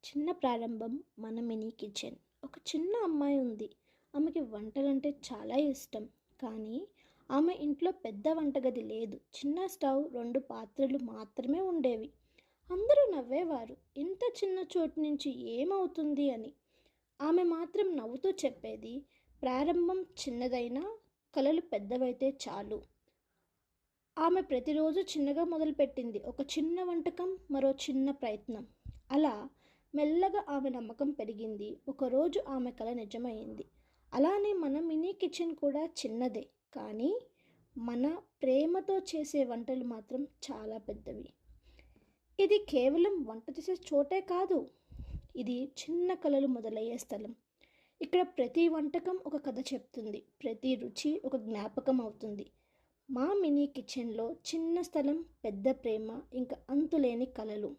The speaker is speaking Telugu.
చిన్న ప్రారంభం మన మినీ కిచెన్. ఒక చిన్న అమ్మాయి ఉంది. ఆమెకి వంటలంటే చాలా ఇష్టం. కానీ ఆమె ఇంట్లో పెద్ద వంటగది లేదు. చిన్న స్టవ్, 2 పాత్రలు మాత్రమే ఉండేవి. అందరూ నవ్వేవారు. ఇంత చిన్న చోటు నుంచి ఏమవుతుంది అని. ఆమె మాత్రం నవ్వుతూ చెప్పేది, ప్రారంభం చిన్నదైనా కలలు పెద్దవైతే చాలు. ఆమె ప్రతిరోజు చిన్నగా మొదలుపెట్టింది. ఒక చిన్న వంటకం, మరో చిన్న ప్రయత్నం. అలా మెల్లగా ఆమె నమ్మకం పెరిగింది. ఒకరోజు ఆమె కల నిజమైంది. అలానే మన మినీ కిచెన్ కూడా చిన్నదే. కానీ మన ప్రేమతో చేసే వంటలు మాత్రం చాలా పెద్దవి. ఇది కేవలం వంట చేసే చోటే కాదు. ఇది చిన్న కలలు మొదలయ్యే స్థలం. ఇక్కడ ప్రతి వంటకం ఒక కథ చెప్తుంది. ప్రతి రుచి ఒక జ్ఞాపకం అవుతుంది. మా మినీ కిచెన్లో చిన్న స్థలం, పెద్ద ప్రేమ, ఇంకా అంతులేని కలలు.